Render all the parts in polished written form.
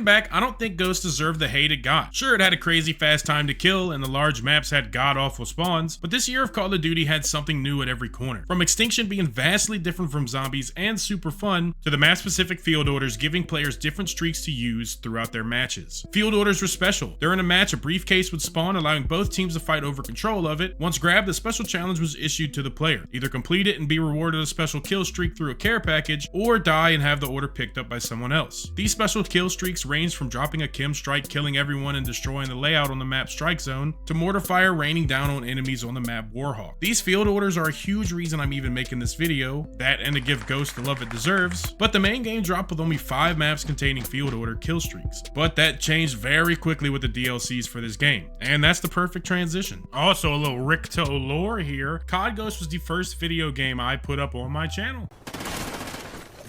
back, I don't think Ghost deserved the hate it got. Sure, it had a crazy fast time to kill and the large maps had god-awful spawns, but this year of Call of Duty had something new at every corner. From Extinction being vastly different from zombies and super fun, to the map-specific field orders giving players different streaks to use throughout their matches. Field orders were special. During a match, a briefcase would spawn, allowing both teams to fight over control of it. Once grabbed, a special challenge was issued to the player. Either complete it and be rewarded a special kill streak through a care package, or die and have the order picked up by someone else. These special kill streaks ranged from dropping a chem strike, killing everyone and destroying the layout on the map strike zone, to mortar fire raining down on enemies on the map Warhawk. These field orders are a huge reason I'm even making this video, that and to give Ghost the love it deserves, but the main game dropped with only 5 maps containing field order kill streaks. But that changed very quickly with the DLCs for this game, and that's the perfect transition. Also, a little Ricto lore here, COD Ghost was the first video game I put up on my channel.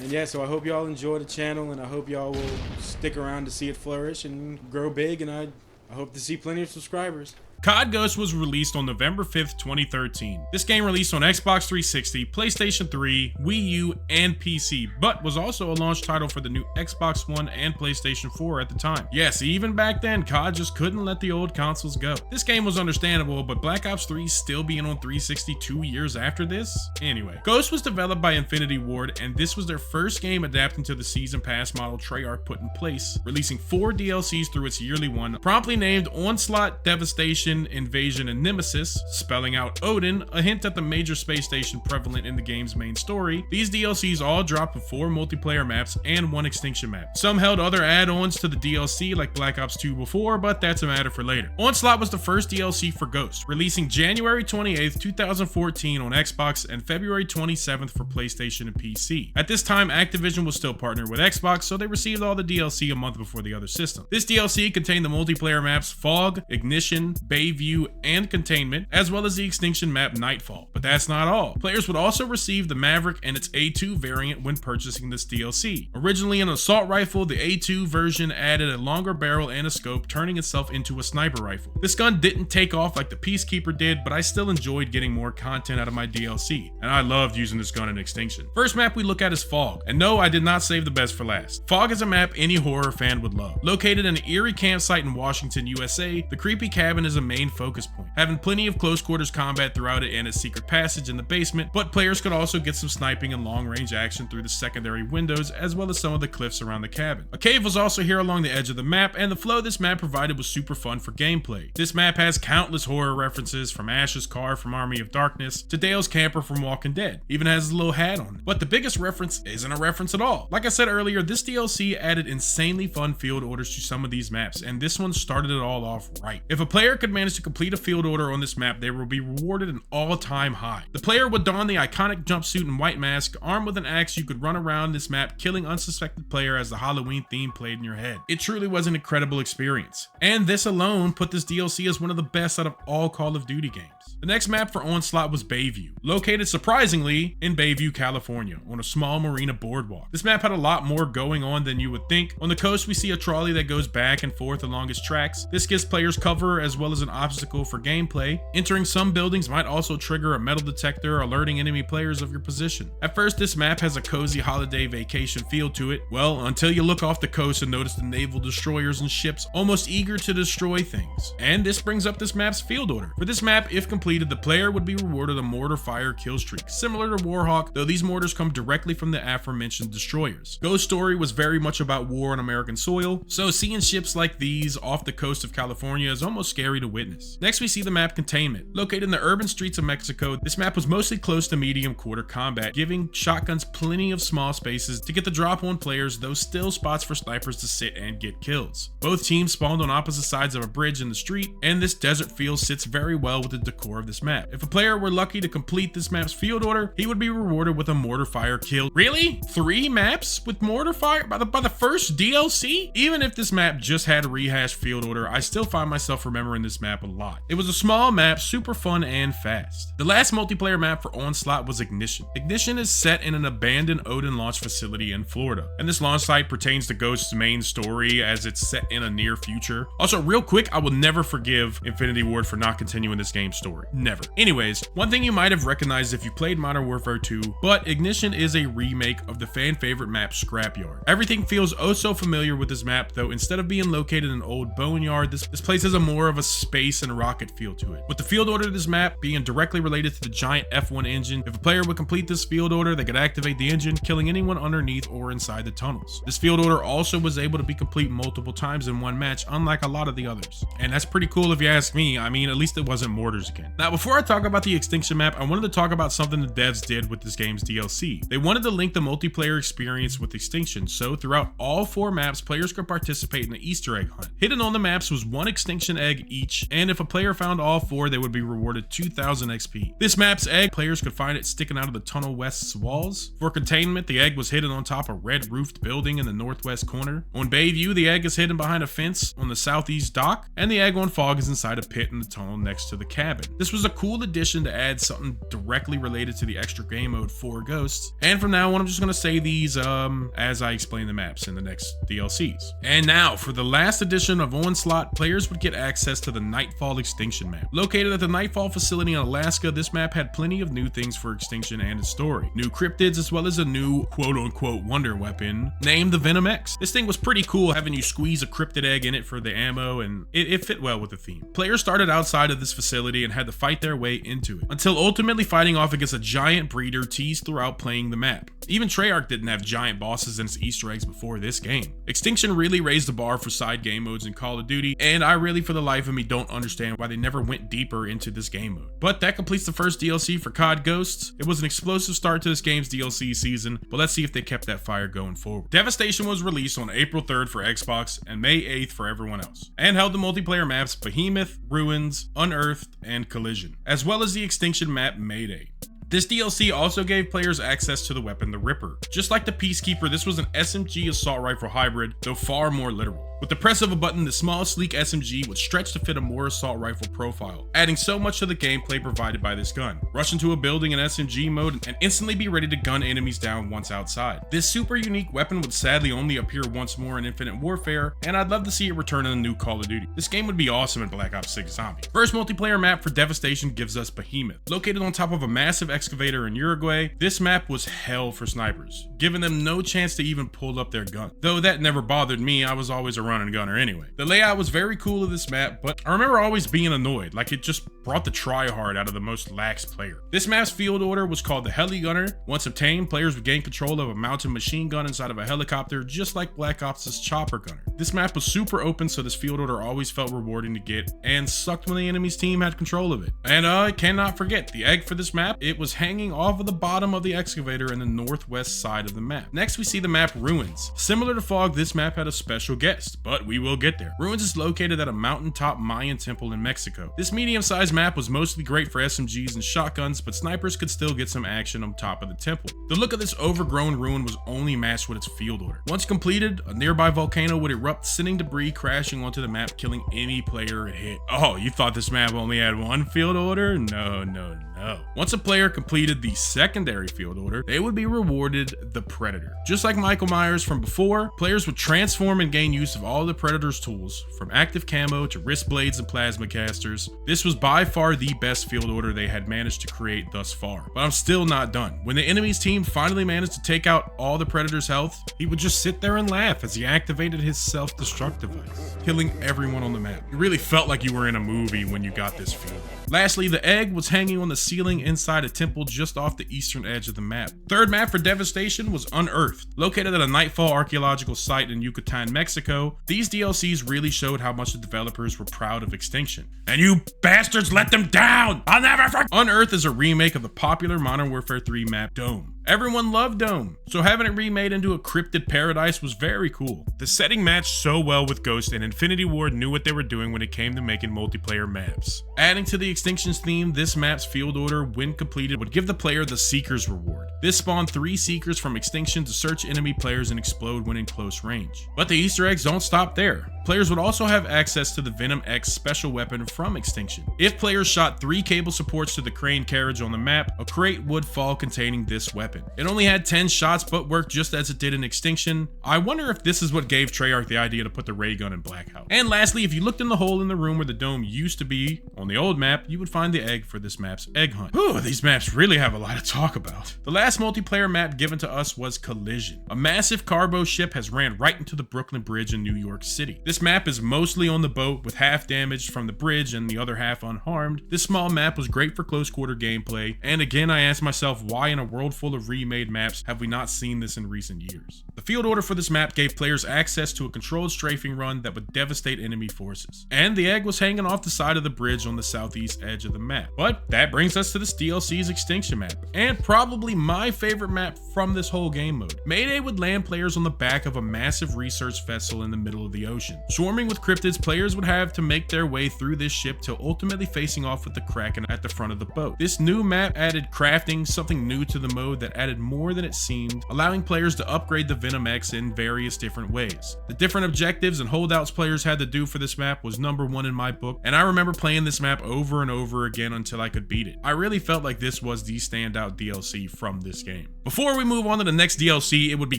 And yeah, so I hope y'all enjoy the channel, and I hope y'all will stick around to see it flourish and grow big, and I hope to see plenty of subscribers. COD Ghost was released on November 5th, 2013. This game released on Xbox 360, PlayStation 3, Wii U, and PC, but was also a launch title for the new Xbox One and PlayStation 4 at the time. Yes, even back then, COD just couldn't let the old consoles go. This game was understandable, but Black Ops 3 still being on 360 2 years after this? Anyway, Ghost was developed by Infinity Ward, and this was their first game adapting to the Season Pass model Treyarch put in place, releasing 4 DLCs through its yearly one, promptly named Onslaught, Devastation, Invasion, and Nemesis, spelling out Odin, a hint at the major space station prevalent in the game's main story. These DLCs all dropped with 4 multiplayer maps and 1 extinction map. Some held other add-ons to the DLC like Black Ops 2 before, but that's a matter for later. Onslaught was the first DLC for Ghost, releasing January 28th, 2014 on Xbox and February 27th for PlayStation and PC. At this time, Activision was still partnered with Xbox, so they received all the DLC a month before the other system. This DLC contained the multiplayer maps Fog, Ignition, Bayview, and Containment, as well as the extinction map Nightfall. But that's not all. Players would also receive the Maverick and its A2 variant when purchasing this DLC. Originally an assault rifle, the A2 version added a longer barrel and a scope, turning itself into a sniper rifle. This gun didn't take off like the Peacekeeper did, but I still enjoyed getting more content out of my DLC, and I loved using this gun in Extinction. First map we look at is Fog, and no, I did not save the best for last. Fog is a map any horror fan would love. Located in an eerie campsite in Washington, USA, the creepy cabin is a main focus point, having plenty of close quarters combat throughout it and a secret passage in the basement, but players could also get some sniping and long range action through the secondary windows as well as some of the cliffs around the cabin. A cave was also here along the edge of the map, and the flow this map provided was super fun for gameplay. This map has countless horror references, from Ash's car from Army of Darkness to Dale's camper from Walking Dead. Even has a little hat on it. But the biggest reference isn't a reference at all. Like I said earlier, this DLC added insanely fun field orders to some of these maps, and this one started it all off right. If a player could manage to complete a field order on this map, they will be rewarded an all-time high. The player would don the iconic jumpsuit and white mask. Armed with an axe, you could run around this map, killing unsuspected player as the Halloween theme played in your head. It truly was an incredible experience, and this alone put this DLC as one of the best out of all Call of Duty games. The next map for Onslaught was Bayview, located surprisingly in Bayview, California, on a small marina boardwalk. This map had a lot more going on than you would think. On the coast, we see a trolley that goes back and forth along its tracks. This gives players cover as well as an obstacle for gameplay. Entering some buildings might also trigger a metal detector, alerting enemy players of your position. At first, this map has a cozy holiday vacation feel to it. Well, until you look off the coast and notice the naval destroyers and ships almost eager to destroy things. And this brings up this map's field order. For this map, if completed, the player would be rewarded a mortar fire kill streak, similar to Warhawk, though these mortars come directly from the aforementioned destroyers. Ghost story was very much about war on American soil, so seeing ships like these off the coast of California is almost scary to witness. Next, we see the map Containment. Located in the urban streets of Mexico, this map was mostly close to medium quarter combat, giving shotguns plenty of small spaces to get the drop on players, though still spots for snipers to sit and get kills. Both teams spawned on opposite sides of a bridge in the street, and this desert feel sits very well with the decor of this map. If a player were lucky to complete this map's field order, he would be rewarded with a mortar fire kill. Really? 3 maps with mortar fire by the first DLC? Even if this map just had a rehashed field order, I still find myself remembering this map map a lot. It was a small map, super fun and fast. The last multiplayer map for Onslaught was Ignition. Ignition is set in an abandoned Odin launch facility in Florida, and this launch site pertains to Ghost's main story as it's set in a near future. Also, real quick, I will never forgive Infinity Ward for not continuing this game's story. Never. Anyways, one thing you might have recognized if you played Modern Warfare 2, but Ignition is a remake of the fan favorite map Scrapyard. Everything feels oh so familiar with this map, though instead of being located in an old boneyard, this place has a more of a space and rocket feel to it. With the field order of this map being directly related to the giant F1 engine, if a player would complete this field order, they could activate the engine, killing anyone underneath or inside the tunnels. This field order also was able to be complete multiple times in one match, unlike a lot of the others. And that's pretty cool if you ask me. I mean, at least it wasn't mortars again. Now, before I talk about the Extinction map, I wanted to talk about something the devs did with this game's DLC. They wanted to link the multiplayer experience with Extinction, so throughout all 4 maps, players could participate in the Easter egg hunt. Hidden on the maps was 1 Extinction egg each, and if a player found all 4, they would be rewarded 2,000 XP. This map's egg, players could find it sticking out of the Tunnel West's walls. For containment, the egg was hidden on top of a red roofed building in the northwest corner. On Bayview, the egg is hidden behind a fence on the southeast dock, and the egg on Fog is inside a pit in the tunnel next to the cabin. This was a cool addition to add something directly related to the extra game mode for Ghosts, and from now on I'm just going to say these as I explain the maps in the next DLCs. And now for the last edition of Onslaught, players would get access to the Nightfall Extinction map. Located at the Nightfall facility in Alaska, this map had plenty of new things for Extinction and its story. New cryptids as well as a new quote-unquote wonder weapon named the Venom X. This thing was pretty cool, having you squeeze a cryptid egg in it for the ammo, and it fit well with the theme. Players started outside of this facility and had to fight their way into it, until ultimately fighting off against a giant breeder teased throughout playing the map. Even Treyarch didn't have giant bosses in its Easter eggs before this game. Extinction really raised the bar for side game modes in Call of Duty, and I really for the life of me don't understand why they never went deeper into this game mode. But that completes the first DLC for COD Ghosts. It was an explosive start to this game's DLC season, but let's see if they kept that fire going forward. Devastation was released on April 3rd for Xbox and May 8th for everyone else, and held the multiplayer maps Behemoth, Ruins, Unearthed, and Collision, as well as the Extinction map Mayday. This DLC also gave players access to the weapon the Ripper. Just like the Peacekeeper, this was an SMG assault rifle hybrid, though far more literal. With the press of a button, the small, sleek SMG would stretch to fit a more assault rifle profile, adding so much to the gameplay provided by this gun. Rush into a building in SMG mode and instantly be ready to gun enemies down once outside. This super unique weapon would sadly only appear once more in Infinite Warfare, and I'd love to see it return in a new Call of Duty. This game would be awesome in Black Ops 6 Zombie. First multiplayer map for Devastation gives us Behemoth. Located on top of a massive excavator in Uruguay, this map was hell for snipers, giving them no chance to even pull up their gun. Though that never bothered me, I was always a run and gunner anyway. The layout was very cool of this map, but I remember always being annoyed, like it just brought the tryhard out of the most lax player. This map's field order was called the Heli Gunner. Once obtained, players would gain control of a mounted machine gun inside of a helicopter, just like Black Ops' Chopper Gunner. This map was super open, so this field order always felt rewarding to get, and sucked when the enemy's team had control of it. And I cannot forget the egg for this map. It was hanging off of the bottom of the excavator in the northwest side of the map. Next, we see the map Ruins. Similar to Fog, this map had a special guest, but we will get there. Ruins is located at a mountaintop Mayan temple in Mexico. This medium-sized map was mostly great for SMGs and shotguns, but snipers could still get some action on top of the temple. The look of this overgrown ruin was only matched with its field order. Once completed, a nearby volcano would erupt, sending debris crashing onto the map, killing any player it hit. Oh, you thought this map only had one field order? No, no, no. Once a player completed the secondary field order, they would be rewarded the Predator. Just like Michael Myers from before, players would transform and gain use of all the Predator's tools, from active camo to wrist blades and plasma casters. This was by far the best field order they had managed to create thus far. But I'm still not done. When the enemy's team finally managed to take out all the Predator's health, he would just sit there and laugh as he activated his self-destruct device, killing everyone on the map. You really felt like you were in a movie when you got this field. Lastly, the egg was hanging on the ceiling inside a temple just off the eastern edge of the map. Third map for Devastation was Unearthed. Located at a Nightfall archaeological site in Yucatan, Mexico, these DLCs really showed how much the developers were proud of Extinction. And you bastards let them down! I'll never forget! Unearthed is a remake of the popular Modern Warfare 3 map Dome. Everyone loved Dome, so having it remade into a cryptid paradise was very cool. The setting matched so well with Ghost, and Infinity Ward knew what they were doing when it came to making multiplayer maps. Adding to the Extinctions theme, this map's field order, when completed, would give the player the Seekers reward. This spawned 3 Seekers from Extinction to search enemy players and explode when in close range. But the Easter eggs don't stop there. Players would also have access to the Venom X special weapon from Extinction. If players shot 3 cable supports to the crane carriage on the map, a crate would fall containing this weapon. It only had 10 shots but worked just as it did in Extinction. I wonder if this is what gave Treyarch the idea to put the ray gun in Blackout. And lastly, if you looked in the hole in the room where the dome used to be on the old map, you would find the egg for this map's egg hunt. Whew, these maps really have a lot to talk about. The last multiplayer map given to us was Collision. A massive cargo ship has ran right into the Brooklyn Bridge in New York City. This map is mostly on the boat with half damaged from the bridge and the other half unharmed. This small map was great for close quarter gameplay, and again I asked myself, why in a world full of remade maps have we not seen this in recent years? The field order for this map gave players access to a controlled strafing run that would devastate enemy forces, and the egg was hanging off the side of the bridge on the southeast edge of the map. But that brings us to this DLC's Extinction map, and probably my favorite map from this whole game mode. Mayday would land players on the back of a massive research vessel in the middle of the ocean. Swarming with cryptids, players would have to make their way through this ship till ultimately facing off with the Kraken at the front of the boat. This new map added crafting, something new to the mode that added more than it seemed, allowing players to upgrade the Venom X in various different ways. The different objectives and holdouts players had to do for this map was #1 in my book, and I remember playing this map over and over again until I could beat it. I really felt like this was the standout DLC from this game. Before we move on to the next DLC, it would be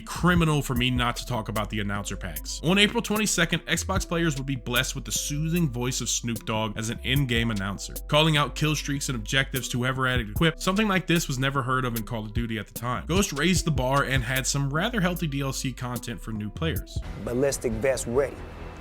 criminal for me not to talk about the announcer packs. On April 22nd, Xbox players would be blessed with the soothing voice of Snoop Dogg as an in-game announcer, calling out kill streaks and objectives to whoever had it equipped. Something like this was never heard of in Call of Duty at the time. Ghost raised the bar and had some rather healthy DLC content for new players. Ballistic vest ready.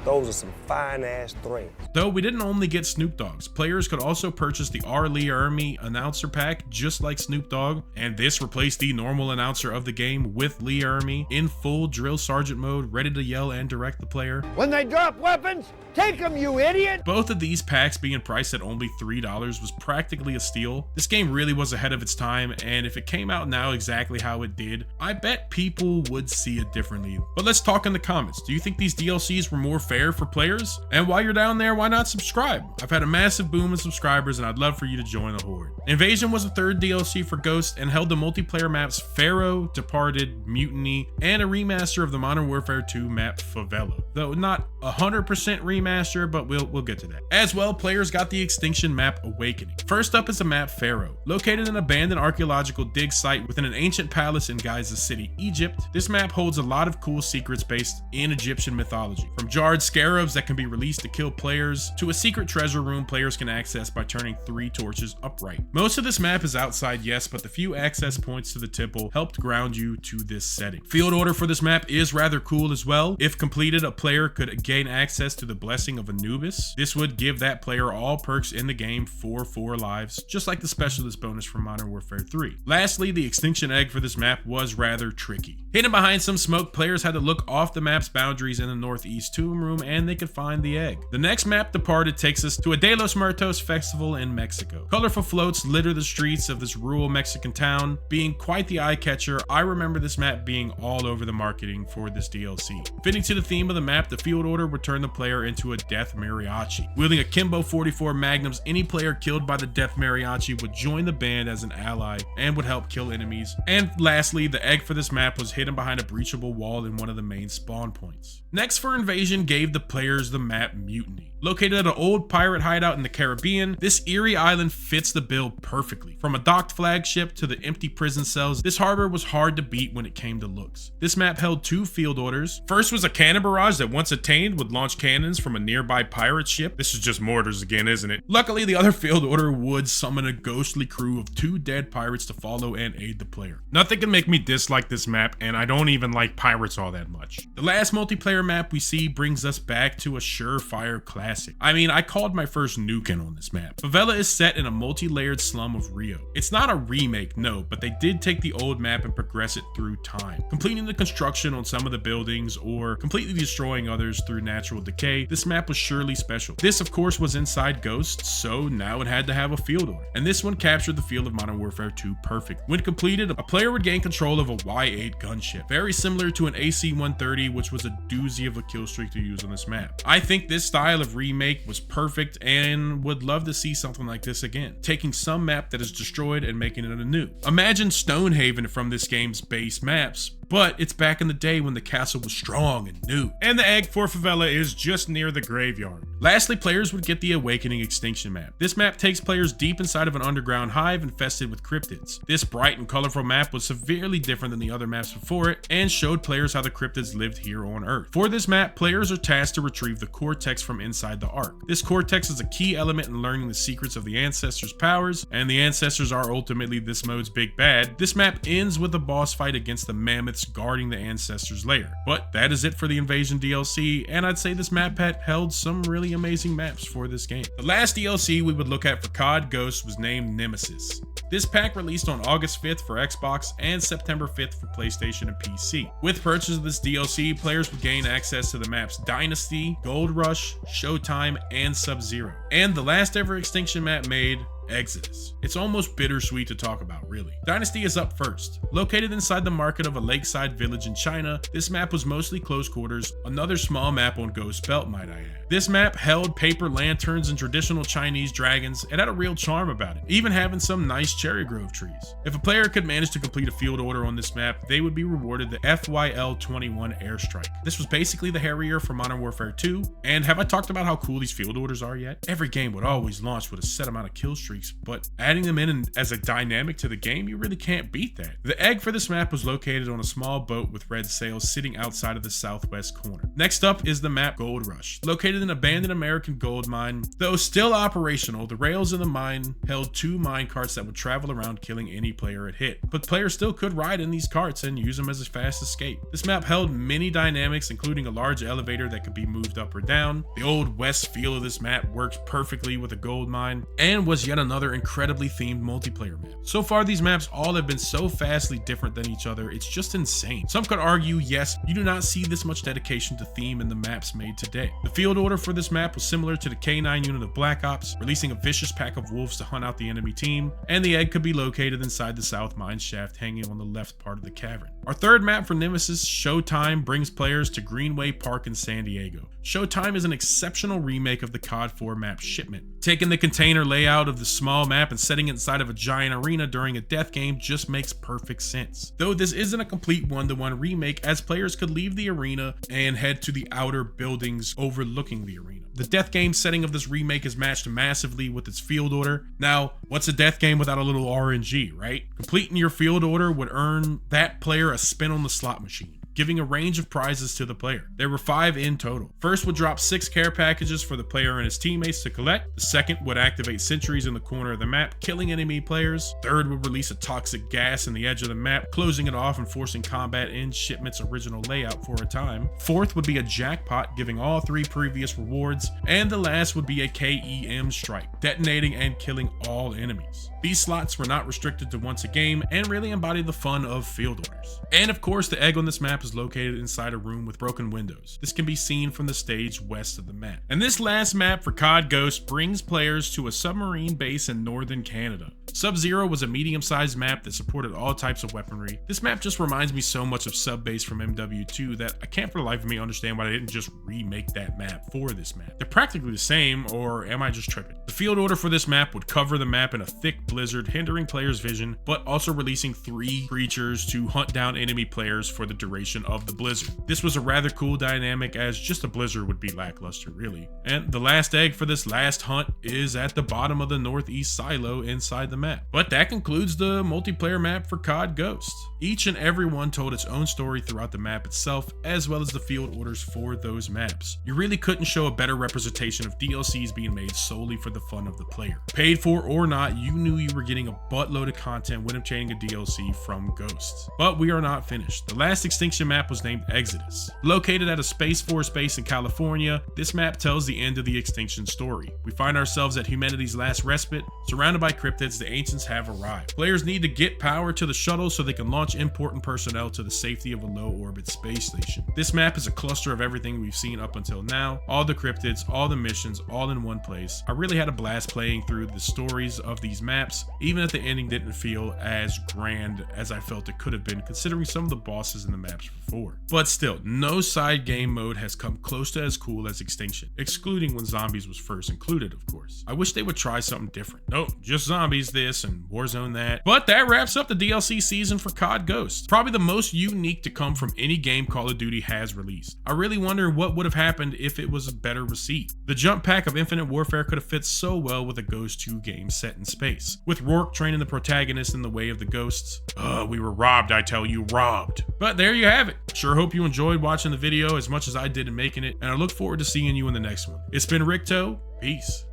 Those are some fine-ass threads. Though we didn't only get Snoop Dogg's, players could also purchase the R. Lee Ermey announcer pack just like Snoop Dogg, and this replaced the normal announcer of the game with Lee Ermey in full drill sergeant mode, ready to yell and direct the player. When they drop weapons, take them, you idiot! Both of these packs being priced at only $3 was practically a steal. This game really was ahead of its time, and if it came out now exactly how it did, I bet people would see it differently. But let's talk in the comments. Do you think these DLCs were more fair for players? And while you're down there, why not subscribe? I've had a massive boom in subscribers and I'd love for you to join the horde. Invasion was the third DLC for Ghost and held the multiplayer maps Pharaoh, Departed, Mutiny, and a remaster of the Modern Warfare 2 map Favela. Though not 100% remaster, but we'll get to that. As well, players got the Extinction map Awakening. First up is the map Pharaoh. Located in an abandoned archaeological dig site within an ancient palace in Giza City, Egypt, this map holds a lot of cool secrets based in Egyptian mythology. From jarred scarabs that can be released to kill players, to a secret treasure room players can access by turning 3 torches upright. Most of this map is outside, yes, but the few access points to the temple helped ground you to this setting. Field order for this map is rather cool as well. If completed, a player could gain access to the Blessing of Anubis. This would give that player all perks in the game for 4 lives, just like the specialist bonus from Modern Warfare 3. Lastly, the Extinction egg for this map was rather tricky. Hidden behind some smoke, players had to look off the map's boundaries in the northeast tomb room and they could find the egg. The next map, Departed, takes us to a De los Muertos festival in Mexico. Colorful floats litter the streets of this rural Mexican town, being quite the eye-catcher. I remember this map being all over the marketing for this DLC. Fitting to the theme of the map, the field order would turn the player into a death mariachi. Wielding akimbo 44 magnums, any player killed by the death mariachi would join the band as an ally and would help kill enemies. And lastly, the egg for this map was hidden behind a breachable wall in one of the main spawn points. Next for Invasion gave the players the map Mutiny. Located at an old pirate hideout in the Caribbean, this eerie island fits the bill perfectly. From a docked flagship to the empty prison cells, this harbor was hard to beat when it came to looks. This map held 2 field orders. First was a cannon barrage that once attained would launch cannons from a nearby pirate ship. This is just mortars again, isn't it? Luckily, the other field order would summon a ghostly crew of 2 dead pirates to follow and aid the player. Nothing can make me dislike this map, and I don't even like pirates all that much. The last multiplayer map we see brings us back to a surefire classic. I mean, I called my first nuking on this map. Favela is set in a multi-layered slum of Rio. It's not a remake, no, but they did take the old map and progress it through time, completing the construction on some of the buildings or completely destroying others through natural decay. This map was surely special. This, of course, was inside Ghost, so now it had to have a field order, and this one captured the feel of Modern Warfare 2 perfect. When completed, a player would gain control of a Y8 gunship, very similar to an AC-130, which was a doozy of a kill streak to use on this map. I think this style of remake was perfect and would love to see something like this again, taking some map that is destroyed and making it anew. Imagine Stonehaven from this game's base maps, but it's back in the day when the castle was strong and new. And the egg for Favela is just near the graveyard. Lastly, players would get the Awakening Extinction map. This map takes players deep inside of an underground hive infested with cryptids. This bright and colorful map was severely different than the other maps before it and showed players how the cryptids lived here on Earth. For this map, players are tasked to retrieve the cortex from inside the Ark. This cortex is a key element in learning the secrets of the Ancestors' powers, and the Ancestors are ultimately this mode's big bad. This map ends with a boss fight against the mammoths guarding the Ancestors' lair. But that is it for the Invasion DLC, and I'd say this map pack held some really amazing maps for this game. The last DLC we would look at for COD Ghosts was named Nemesis. This pack released on August 5th for Xbox and September 5th for PlayStation and PC. With purchase of this DLC, players would gain access to the maps Dynasty, Gold Rush, Showtime, and Sub-Zero. And the last ever Extinction map made, Exodus. It's almost bittersweet to talk about, really. Dynasty is up first. Located inside the market of a lakeside village in China, this map was mostly close quarters, another small map on Ghost Belt, might I add. This map held paper lanterns and traditional Chinese dragons and had a real charm about it, even having some nice cherry grove trees. If a player could manage to complete a field order on this map, they would be rewarded the FYL-21 airstrike. This was basically the Harrier for Modern Warfare 2, and have I talked about how cool these field orders are yet? Every game would always launch with a set amount of kill streaks, but adding them in as a dynamic to the game, you really can't beat that. The egg for this map was located on a small boat with red sails sitting outside of the southwest corner. Next up is the map Gold Rush. Located in an abandoned American gold mine, though still operational, the rails in the mine held 2 mine carts that would travel around killing any player it hit, but players still could ride in these carts and use them as a fast escape. This map held many dynamics, including a large elevator that could be moved up or down. The old west feel of this map worked perfectly with a gold mine, and was yet another incredibly themed multiplayer map. So far, these maps all have been so vastly different than each other, it's just insane. Some could argue, yes, you do not see this much dedication to theme in the maps made today. The field order for this map was similar to the K9 unit of Black Ops, releasing a vicious pack of wolves to hunt out the enemy team, and the egg could be located inside the south mine shaft hanging on the left part of the cavern. Our third map for Nemesis, Showtime, brings players to Greenway Park in San Diego. Showtime is an exceptional remake of the COD 4 map Shipment. Taking the container layout of the small map and setting it inside of a giant arena during a death game just makes perfect sense. Though this isn't a complete one-to-one remake, as players could leave the arena and head to the outer buildings overlooking the arena. The death game setting of this remake is matched massively with its field order. Now, what's a death game without a little RNG, right? Completing your field order would earn that player a spin on the slot machine, giving a range of prizes to the player. There were 5 in total. First would drop 6 care packages for the player and his teammates to collect. The second would activate sentries in the corner of the map, killing enemy players. Third would release a toxic gas in the edge of the map, closing it off and forcing combat in Shipment's original layout for a time. Fourth would be a jackpot, giving all 3 previous rewards. And the last would be a KEM strike, detonating and killing all enemies. These slots were not restricted to once a game and really embody the fun of field orders. And of course, the egg on this map is located inside a room with broken windows. This can be seen from the stage west of the map. And this last map for COD Ghost brings players to a submarine base in northern Canada. Sub-Zero was a medium-sized map that supported all types of weaponry. This map just reminds me so much of Sub-Base from MW2 that I can't for the life of me understand why they didn't just remake that map for this map. They're practically the same, or am I just tripping? The field order for this map would cover the map in a thick blizzard, hindering players' vision, but also releasing 3 creatures to hunt down enemy players for the duration of the blizzard. This was a rather cool dynamic, as just a blizzard would be lackluster, really. And the last egg for this last hunt is at the bottom of the northeast silo inside the map. But that concludes the multiplayer map for COD Ghost. Each and every one told its own story throughout the map itself, as well as the field orders for those maps. You really couldn't show a better representation of DLCs being made solely for the fun of the player. Paid for or not, you knew you were getting a buttload of content when obtaining a DLC from Ghost. But we are not finished. The last Extinction map was named Exodus. Located at a Space Force base in California, this map tells the end of the Extinction story. We find ourselves at humanity's last respite, surrounded by cryptids. The ancients have arrived. Players need to get power to the shuttle so they can launch important personnel to the safety of a low-orbit space station. This map is a cluster of everything we've seen up until now, all the cryptids, all the missions, all in one place. I really had a blast playing through the stories of these maps, even if the ending didn't feel as grand as I felt it could have been, considering some of the bosses in the maps for 4. But still, no side game mode has come close to as cool as Extinction, excluding when zombies was first included, of course. I wish they would try something different. Nope, just zombies this and Warzone that. But that wraps up the DLC season for COD Ghosts. Probably the most unique to come from any game Call of Duty has released. I really wonder what would have happened if it was better received. The jump pack of Infinite Warfare could have fit so well with a Ghost 2 game set in space, with Rourke training the protagonist in the way of the ghosts. We were robbed, I tell you, robbed. But there you have it. Sure hope you enjoyed watching the video as much as I did in making it, and I look forward to seeing you in the next one. It's been Ricto. Peace.